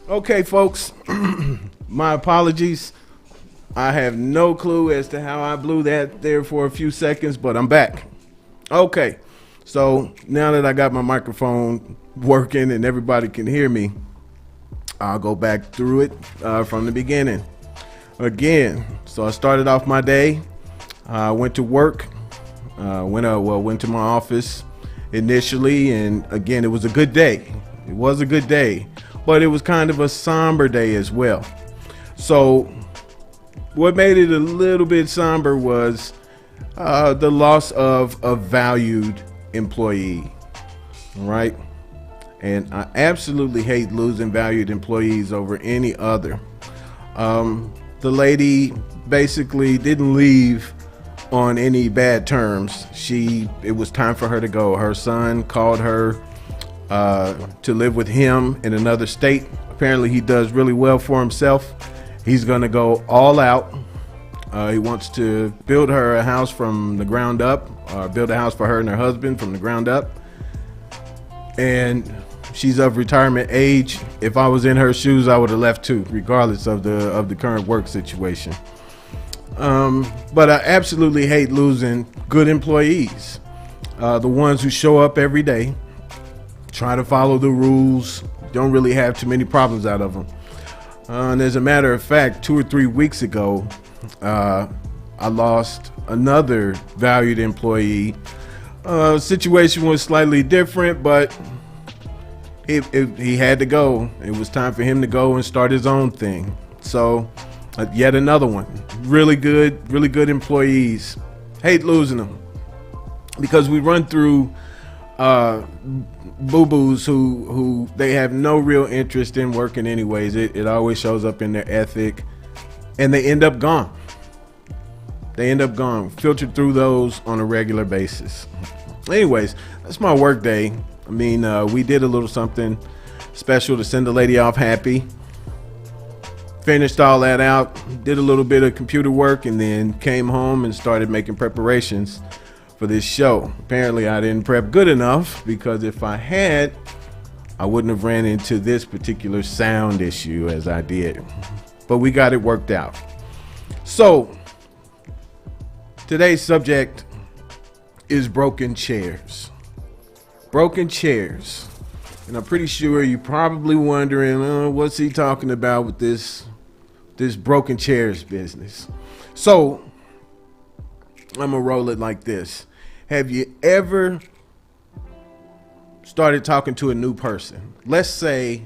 Okay, folks, my apologies. I have no clue as to how I blew that there for a few seconds, but I'm back. Okay, so now that I got my microphone working and everybody can hear me, I'll go back through it from the beginning. Again, so I started off my day. I went to work, went to my office initially, and again, it was a good day. It was a good day, but it was kind of a somber day as well. So what made it a little bit somber was the loss of a valued employee, right? And I absolutely hate losing valued employees over any other. The lady basically didn't leave on any bad terms. It was time for her to go. Her son called her to live with him in another state. Apparently he does really well for himself. He's gonna go all out. He wants to build her a house from the ground up, build a house for her and her husband from the ground up. And she's of retirement age. If I was in her shoes, I would have left too, regardless of the current work situation. But I absolutely hate losing good employees. The ones who show up every day, try to follow the rules, don't really have too many problems out of them. And as a matter of fact, 2 or 3 weeks ago, I lost another valued employee. Situation was slightly different, but he had to go. It was time for him to go and start his own thing. So yet another one. Really good employees. Hate losing them because we run through boo-boos who they have no real interest in working anyways. It always shows up in their ethic, and they end up gone. Filtered through those on a regular basis. Anyways, that's my work day. I mean, we did a little something special to send the lady off happy. Finished all that out, did a little bit of computer work, and then came home and started making preparations for this show. Apparently I didn't prep good enough, because if I had, I wouldn't have ran into this particular sound issue as I did. But we got it worked out. So today's subject is broken chairs. Broken chairs. And I'm pretty sure you're probably wondering, what's he talking about with this broken chairs business? So I'm gonna roll it like this. Have you ever started talking to a new person? Let's say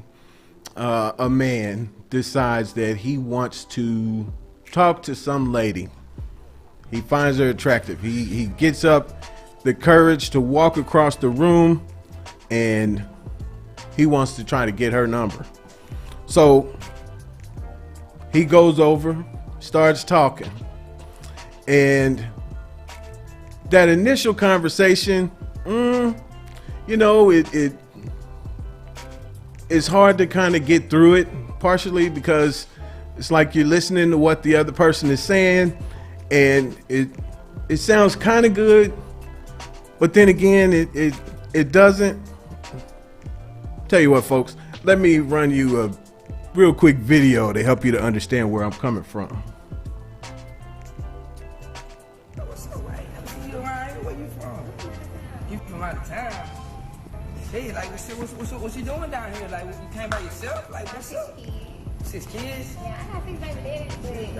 a man decides that he wants to talk to some lady. He finds her attractive. He gets up the courage to walk across the room, and he wants to try to get her number. So he goes over, starts talking, and that initial conversation, it's hard to kind of get through it, partially because it's like you're listening to what the other person is saying, and it sounds kind of good, but then again, it doesn't. Tell you what, folks, let me run you a real quick video to help you to understand where I'm coming from. What's up, right? You alright? Where you from? You from out of town? Hey, like, what you doing down here? Like, you came by yourself? Like, what's up? 6 kids? Yeah, I got 6 baby daddies, but it ain't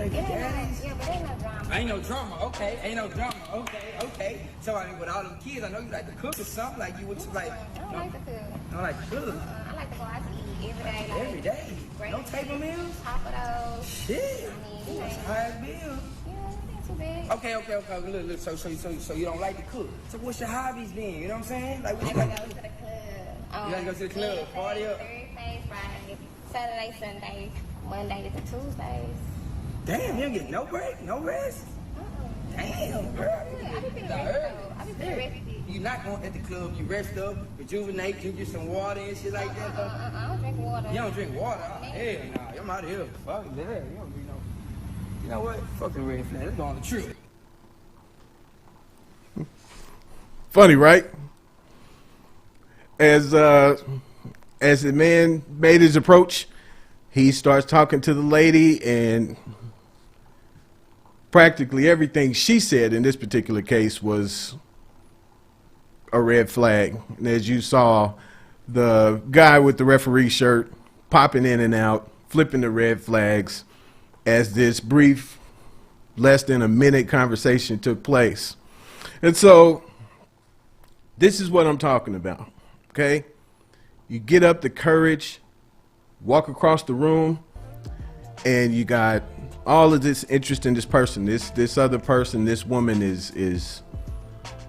no drama. Ain't no drama, okay. Ain't no drama, okay. So, I mean, with all them kids, I know you like to cook or something. Like, you would like... I don't like to cook. You don't like to cook? I like to go out to eat every day. Like, Every day? No table meals? Top of those. Shit. I mean, That's high bill. Yeah, it ain't too big. Okay. Look, so you don't like to cook. So what's your hobbies then? You know what I'm saying? Like, what I you gotta like? go to the club. You gotta go to the club, Wednesday, party up. Thursday, Friday, Saturday, Sunday, Monday to Tuesdays. Damn, you don't get no break, no rest? Damn, girl. I be feeling rested though. I be feeling rested. You not going at the club, you rest up, rejuvenate, drink you some water and shit like that. I don't drink water. You don't drink water? Oh, hell nah, I'm out of here. Fuck that. You don't drink no. You know what? Fuck the red flag. Let's go on the trip. Funny, right? As as the man made his approach, he starts talking to the lady, and practically everything she said in this particular case was a red flag. And as you saw, the guy with the referee shirt popping in and out, flipping the red flags as this brief, less than a minute conversation took place. And so this is what I'm talking about, okay? You get up the courage, walk across the room, and you got all of this interest in this person. This other person, this woman is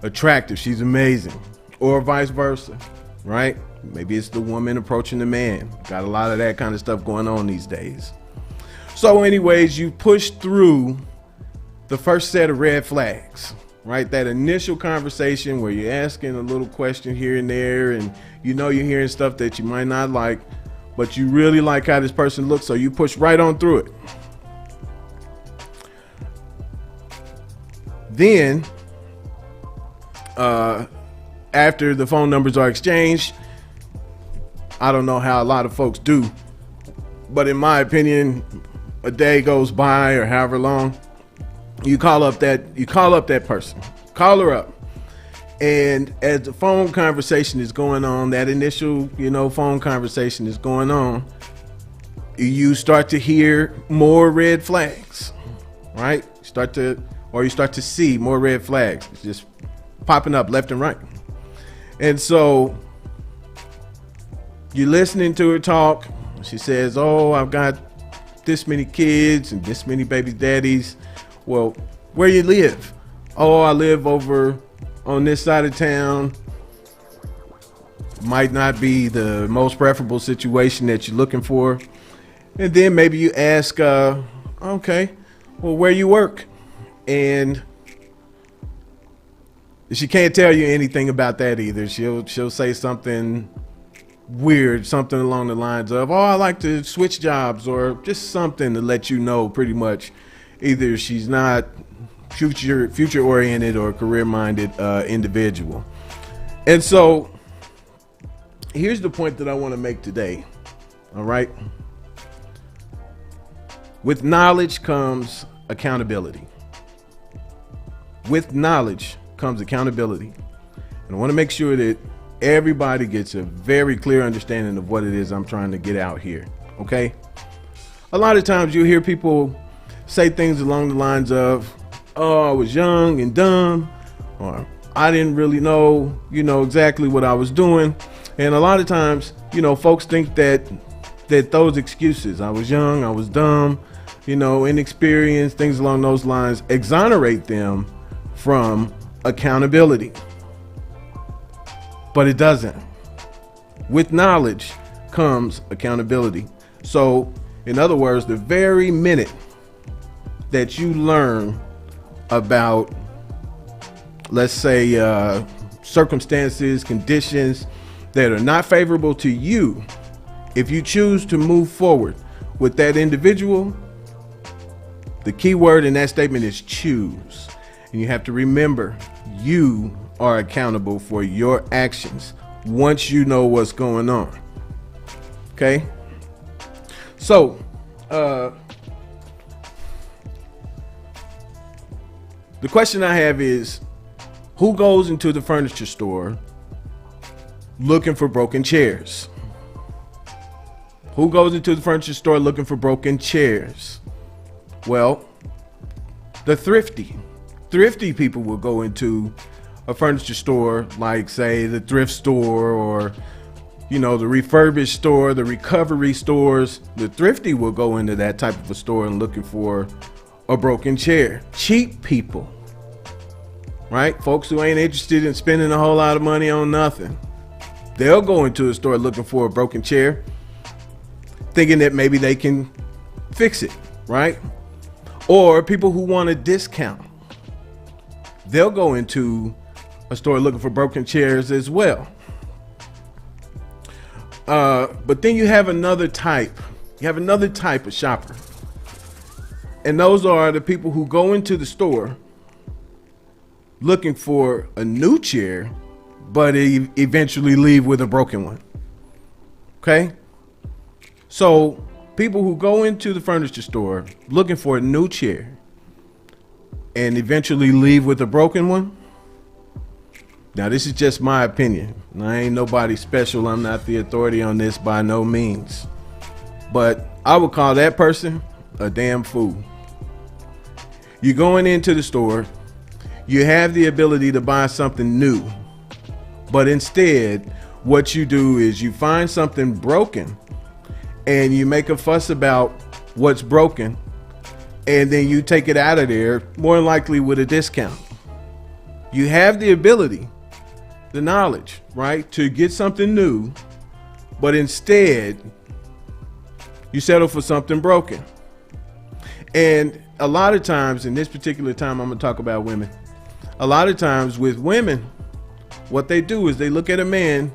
attractive. She's amazing. Or vice versa, right? Maybe it's the woman approaching the man. Got a lot of that kind of stuff going on these days. So anyways, you push through the first set of red flags, right? That initial conversation where you're asking a little question here and there, and you know you're hearing stuff that you might not like, but you really like how this person looks, so you push right on through it. Then, after the phone numbers are exchanged, I don't know how a lot of folks do, but in my opinion, a day goes by or however long, you call up that person, call her up. And as the phone conversation is going on, that initial, phone conversation is going on, you start to hear more red flags, right? You start to see more red flags. It's just popping up left and right. And so you're listening to her talk. She says, "Oh, I've got this many kids and this many baby daddies." Well, where you live? "Oh, I live over on this side of town." Might not be the most preferable situation that you're looking for. And then maybe you ask, okay, well, where you work? And she can't tell you anything about that either. She'll say something weird, something along the lines of, "Oh, I like to switch jobs," or just something to let you know pretty much either she's not future oriented or career minded individual. And so here's the point that I want to make today. All right. With knowledge comes accountability. With knowledge comes accountability. And I want to make sure that everybody gets a very clear understanding of what it is I'm trying to get out here. Okay. A lot of times you'll hear people say things along the lines of, "Oh, I was young and dumb," or "I didn't really know, exactly what I was doing." And a lot of times, folks think that those excuses, "I was young, I was dumb," inexperienced, things along those lines, exonerate them from accountability. But it doesn't. With knowledge comes accountability. So, in other words, the very minute that you learn about, let's say, circumstances, conditions that are not favorable to you, if you choose to move forward with that individual, the key word in that statement is choose. And you have to remember, you are accountable for your actions once you know what's going on. Okay? So, the question I have is, who goes into the furniture store looking for broken chairs? Who goes into the furniture store looking for broken chairs? Well, the thrifty people will go into a furniture store like, say, the thrift store or, the refurbished store, the recovery stores. The thrifty will go into that type of a store and looking for a broken chair. Cheap people, right? Folks who ain't interested in spending a whole lot of money on nothing. They'll go into a store looking for a broken chair, thinking that maybe they can fix it, right? Or people who want a discount, they'll go into a store looking for broken chairs as well. But then you have another type. You have another type of shopper. And those are the people who go into the store looking for a new chair, but eventually leave with a broken one. Okay. So people who go into the furniture store looking for a new chair and eventually leave with a broken one. Now, this is just my opinion. I ain't nobody special. I'm not the authority on this by no means. But I would call that person a damn fool. You're going into the store. You have the ability to buy something new. But instead, what you do is you find something broken and you make a fuss about what's broken. And then you take it out of there, more likely with a discount. You have the ability, the knowledge, right, to get something new, but instead you settle for something broken. And a lot of times, in this particular time, I'm gonna talk about women. A lot of times with women, what they do is they look at a man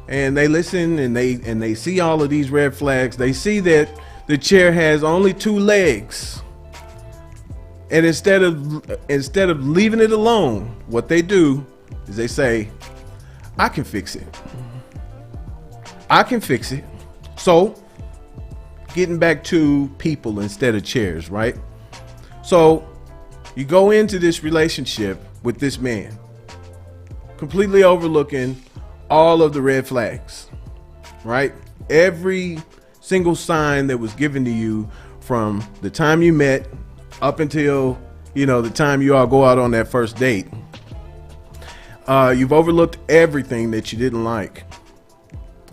and they listen and they see all of these red flags. They see that the chair has only 2 legs. And instead of leaving it alone, what they do is they say, I can fix it. I can fix it. So, getting back to people instead of chairs, right? So, you go into this relationship with this man, completely overlooking all of the red flags, right? Every single sign that was given to you from the time you met up until, the time you all go out on that first date. You've overlooked everything that you didn't like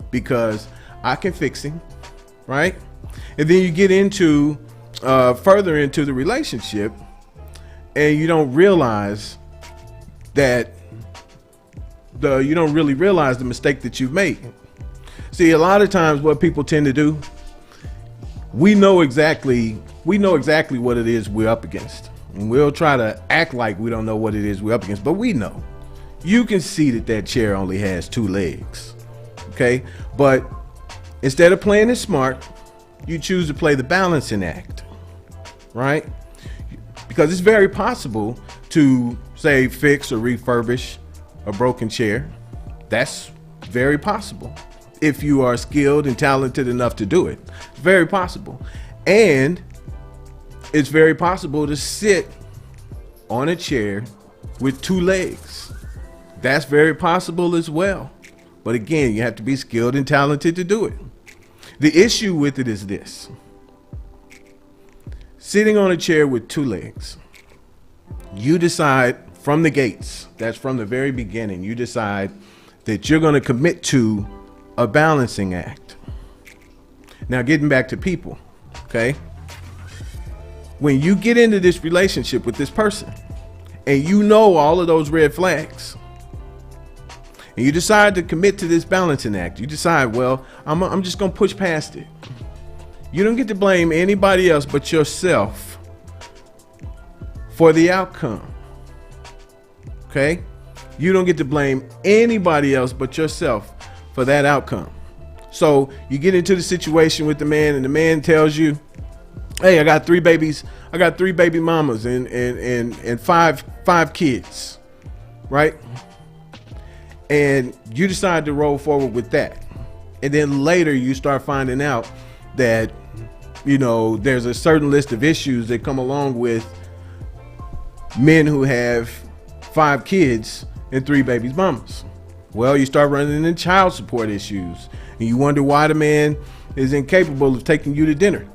because I can fix him, right? And then you get into further into the relationship and you don't realize that you don't really realize the mistake that you've made. See, a lot of times what people tend to do, we know exactly what it is we're up against. And we'll try to act like we don't know what it is we're up against, but we know. You can see that chair only has 2 legs. Okay? But instead of playing it smart, you choose to play the balancing act. Right? Because it's very possible to, say, fix or refurbish a broken chair. That's very possible. If you are skilled and talented enough to do it. It's very possible. And it's very possible to sit on a chair with 2 legs. That's very possible as well. But again, you have to be skilled and talented to do it. The issue with it is this. Sitting on a chair with 2 legs, you decide from the gates, that's from the very beginning, you decide that you're going to commit to a balancing act. Now, getting back to people, okay? When you get into this relationship with this person and you know all of those red flags and you decide to commit to this balancing act, you decide, well, I'm just going to push past it. You don't get to blame anybody else but yourself for the outcome. Okay? You don't get to blame anybody else but yourself for that outcome. So you get into the situation with the man and the man tells you, hey, I got 3 babies. I got 3 baby mamas and five kids, right? And you decide to roll forward with that. And then later you start finding out that, there's a certain list of issues that come along with men who have 5 kids and 3 baby mamas. Well, you start running into child support issues and you wonder why the man is incapable of taking you to dinner.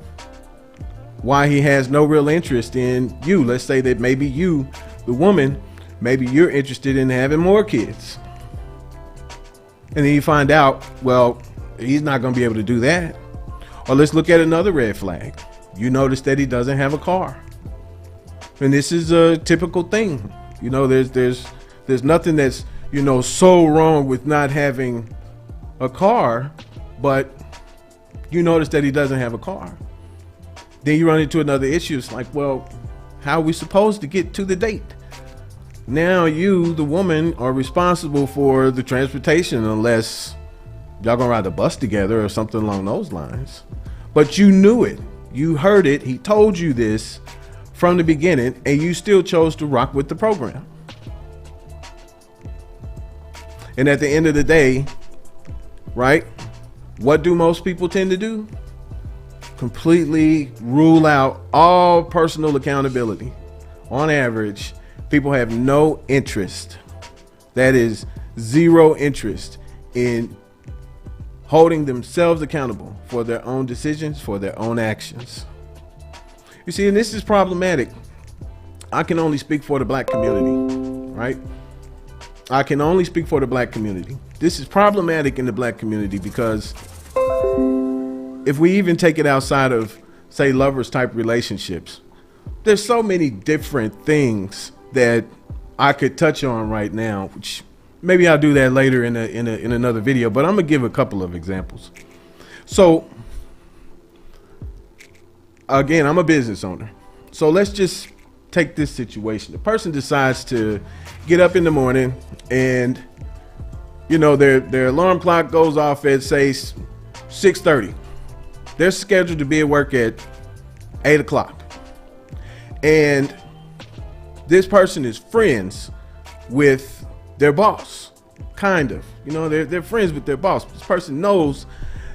Why he has no real interest in you. Let's say that maybe you, the woman, maybe you're interested in having more kids. And then you find out, well, he's not going to be able to do that. Or let's look at another red flag. You notice that he doesn't have a car. And this is a typical thing. There's nothing that's, so wrong with not having a car, but you notice that he doesn't have a car. Then you run into another issue. It's like, well, how are we supposed to get to the date? Now you, the woman, are responsible for the transportation unless y'all gonna ride the bus together or something along those lines. But you knew it. You heard it. He told you this from the beginning and you still chose to rock with the program. And at the end of the day, right, what do most people tend to do? Completely rule out all personal accountability. On average, people have no interest, that is zero interest, in holding themselves accountable for their own decisions, for their own actions. You see, and this is problematic. I can only speak for the black community, right? I can only speak for the black community. This is problematic in the black community because if we even take it outside of, say, lovers type relationships, there's so many different things that I could touch on right now, which maybe I'll do that later in another video, but I'm gonna give a couple of examples. So again, I'm a business owner. So let's just take this situation. The person decides to get up in the morning and, you know, their alarm clock goes off at, say, 6:30. They're scheduled to be at work at 8 o'clock. And this person is friends with their boss, kind of. You know, they're friends with their boss. This person knows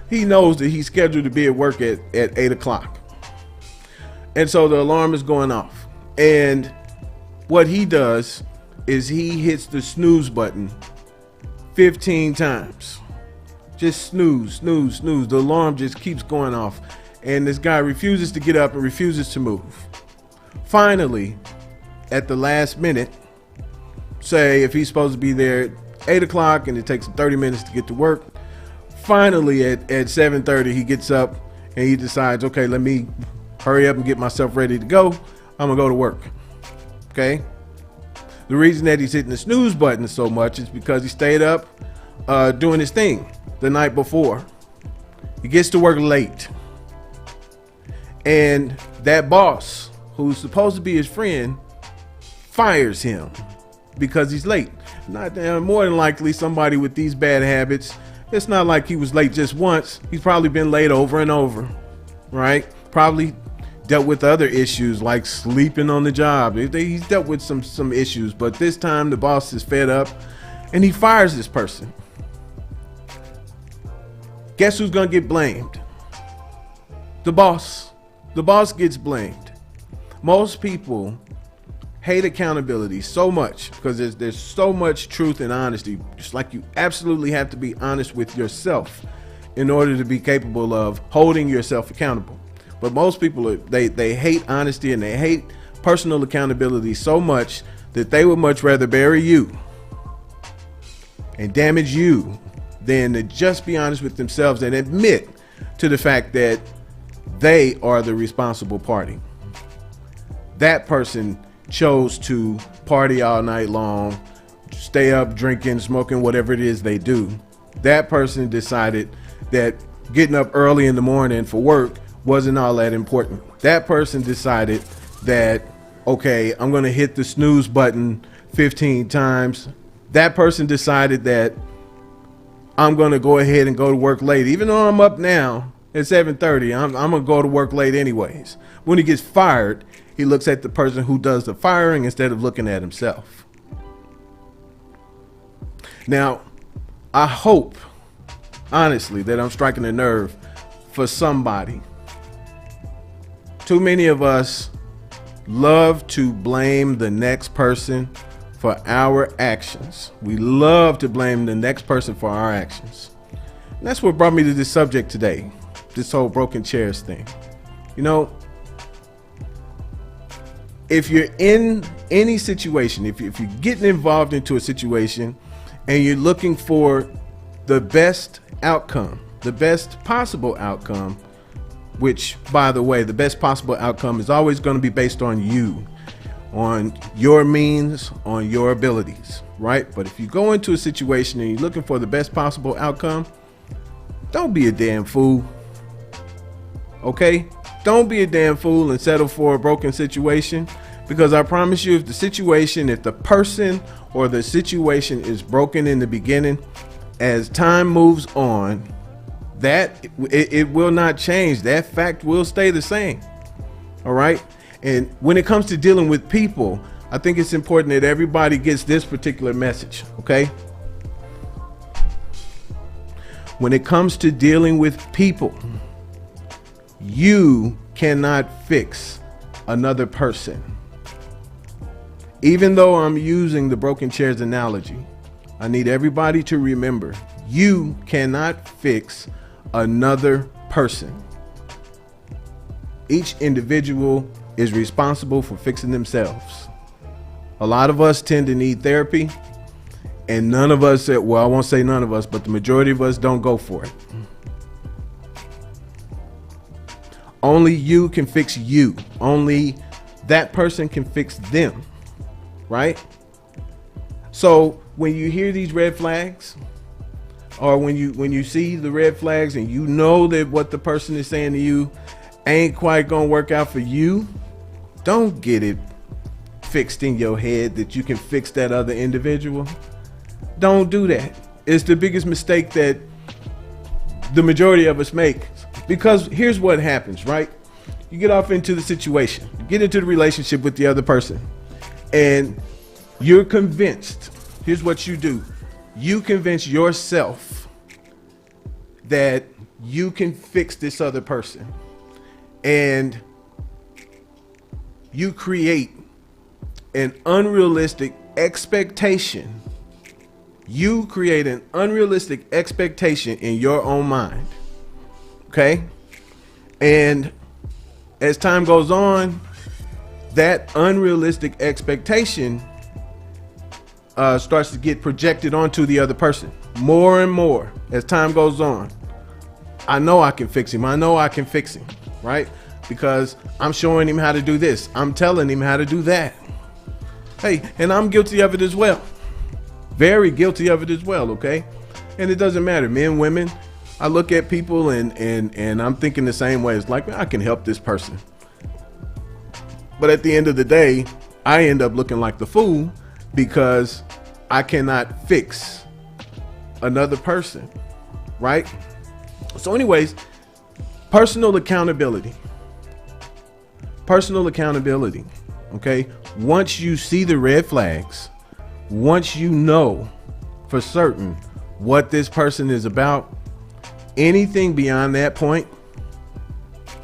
that he's scheduled to be at work at 8 o'clock. And so the alarm is going off. And what he does is he hits the snooze button 15 times. Just snooze, snooze, snooze. The alarm just keeps going off. And this guy refuses to get up and refuses to move. Finally, at the last minute, say if he's supposed to be there at 8 o'clock and it takes him 30 minutes to get to work, finally at 7:30 he gets up and he decides, okay, let me hurry up and get myself ready to go. I'm gonna go to work. Okay. The reason that he's hitting the snooze button so much is because he stayed up doing his thing the night before. He gets to work late. And that boss, who's supposed to be his friend, fires him because he's late. More than likely somebody with these bad habits, it's not like he was late just once. He's probably been late over and over, right? Probably dealt with other issues like sleeping on the job. He's dealt with some issues, but this time the boss is fed up and he fires this person. Guess who's gonna get blamed? The boss. The boss gets blamed. Most people hate accountability so much because there's so much truth and honesty. Just like you absolutely have to be honest with yourself in order to be capable of holding yourself accountable. But most people, they hate honesty and they hate personal accountability so much that they would much rather bury you and damage you than to just be honest with themselves and admit to the fact that they are the responsible party. That person chose to party all night long, stay up drinking, smoking, whatever it is they do. That person decided that getting up early in the morning for work wasn't all that important. That person decided that, okay, I'm gonna hit the snooze button 15 times. That person decided that I'm gonna go ahead and go to work late. Even though I'm up now at 7:30, I'm gonna go to work late anyways. When he gets fired, he looks at the person who does the firing instead of looking at himself. Now, I hope, honestly, that I'm striking a nerve for somebody. Too many of us love to blame the next person for our actions. We love to blame the next person for our actions. And that's what brought me to this subject today, this whole broken chairs thing. You know, if you're in any situation, if you're getting involved into a situation and you're looking for the best outcome, the best possible outcome, which, by the way, the best possible outcome is always going to be based on you, on your means, on your abilities, right? But if you go into a situation and you're looking for the best possible outcome, don't be a damn fool, okay? Don't be a damn fool and settle for a broken situation, because I promise you, if the person or the situation is broken in the beginning, as time moves on, that it will not change. That fact will stay the same. All right. And when it comes to dealing with people, I think it's important that everybody gets this particular message. Okay. When it comes to dealing with people, you cannot fix another person. Even though I'm using the broken chairs analogy, I need everybody to remember, you cannot fix another person. Each individual is responsible for fixing themselves. A lot of us tend to need therapy, and none of us, well, I won't say none of us, but the majority of us don't go for it. Only you can fix you. Only that person can fix them, right? So when you hear these red flags, or when you see the red flags and you know that what the person is saying to you ain't quite gonna work out for you, don't get it fixed in your head that you can fix that other individual. Don't do that. It's the biggest mistake that the majority of us make. Because here's what happens, right? You get off into the situation, you get into the relationship with the other person, and you're convinced. Here's what you do. You convince yourself that you can fix this other person. And you create an unrealistic expectation. You create an unrealistic expectation in your own mind. Okay? And as time goes on, that unrealistic expectation starts to get projected onto the other person more and more as time goes on. I know I can fix him. I know I can fix him, right? Because I'm showing him how to do this. I'm telling him how to do that. Hey, and I'm guilty of it as well. Very guilty of it as well, okay? And it doesn't matter, men, women. I look at people and I'm thinking the same way. It's like, I can help this person. But at the end of the day, I end up looking like the fool because I cannot fix another person, right? So anyways, personal accountability. Personal accountability, okay? Once you see the red flags, once you know for certain what this person is about, anything beyond that point,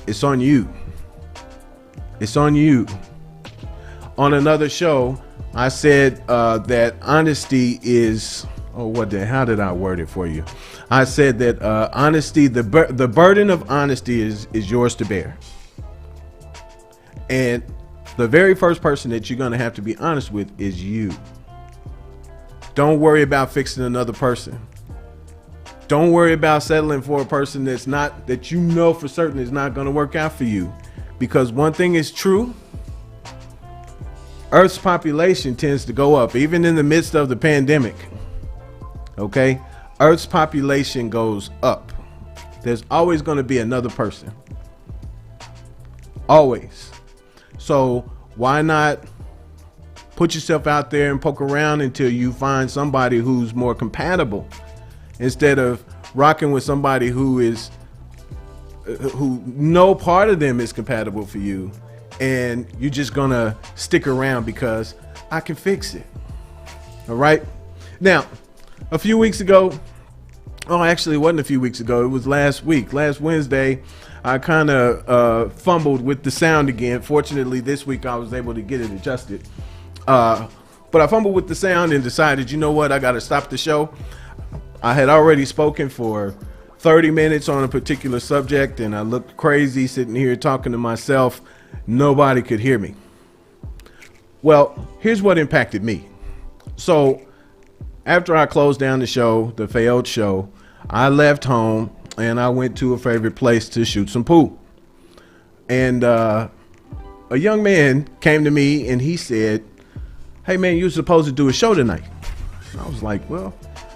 it's on you. It's on you. On another show, I said that honesty is, how did I word it for you? I said that honesty, the burden of honesty is yours to bear. And the very first person that you're going to have to be honest with is you. Don't worry about fixing another person. Don't worry about settling for a person that you know for certain is not going to work out for you. Because one thing is true, Earth's population tends to go up, even in the midst of the pandemic. Okay? Earth's population goes up. There's always going to be another person. Always. So why not put yourself out there and poke around until you find somebody who's more compatible, instead of rocking with somebody who no part of them is compatible for you, and you're just gonna stick around because I can fix it. All right. Now, a few weeks ago, actually it wasn't a few weeks ago, it was last Wednesday, I kind of fumbled with the sound again. Fortunately, this week I was able to get it adjusted. But I fumbled with the sound and decided, you know what, I got to stop the show. I had already spoken for 30 minutes on a particular subject, and I looked crazy sitting here talking to myself. Nobody could hear me. Well, here's what impacted me. So after I closed down the show, the failed show, I left home and I went to a favorite place to shoot some pool. And a young man came to me and he said, "Hey man, you're supposed to do a show tonight." I was like, well,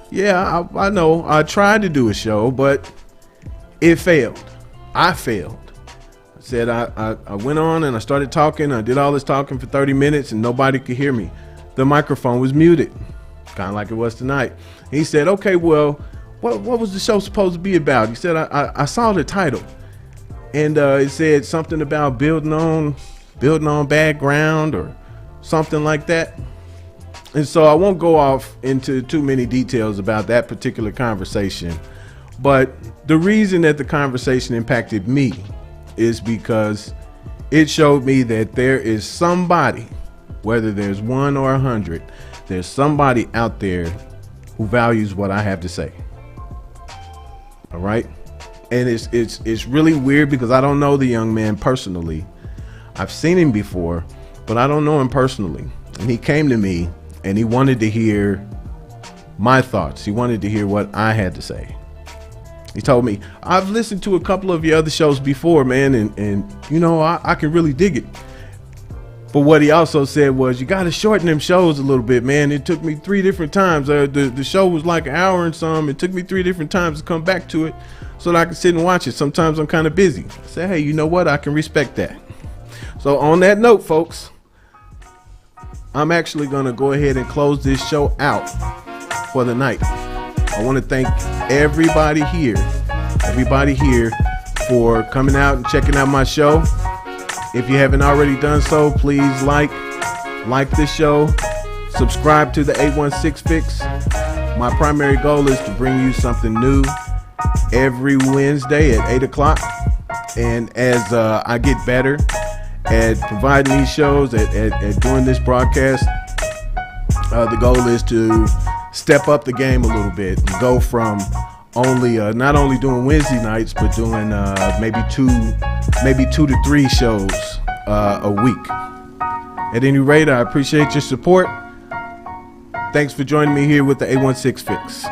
yeah, I know. I tried to do a show, but it failed. I failed. I said I went on and I started talking. I did all this talking for 30 minutes and nobody could hear me. The microphone was muted, kind of like it was tonight. He said, okay, well, what was the show supposed to be about? He said, I saw the title, and it said something about building on bad ground or something like that. And so I won't go off into too many details about that particular conversation. But the reason that the conversation impacted me is because it showed me that there is somebody, whether there's 1 or 100, there's somebody out there who values what I have to say. All right. And it's really weird because I don't know the young man personally. I've seen him before, but I don't know him personally. And he came to me and he wanted to hear my thoughts. He wanted to hear what I had to say. He told me, I've listened to a couple of your other shows before, man, and you know, I can really dig it. But what he also said was, you got to shorten them shows a little bit, man. It took me 3 different times. The show was like an hour and some. It took me 3 different times to come back to it so that I could sit and watch it. Sometimes I'm kind of busy. I said, hey, you know what? I can respect that. So on that note, folks, I'm actually going to go ahead and close this show out for the night. I want to thank everybody here for coming out and checking out my show. If you haven't already done so, please like this show, subscribe to the 816 Fix. My primary goal is to bring you something new every Wednesday at 8 o'clock. And as I get better at providing these shows, at doing this broadcast, the goal is to step up the game a little bit and go from not only doing Wednesday nights, but doing maybe two to 3 shows a week. At any rate, I appreciate your support. Thanks for joining me here with the 816 Fix.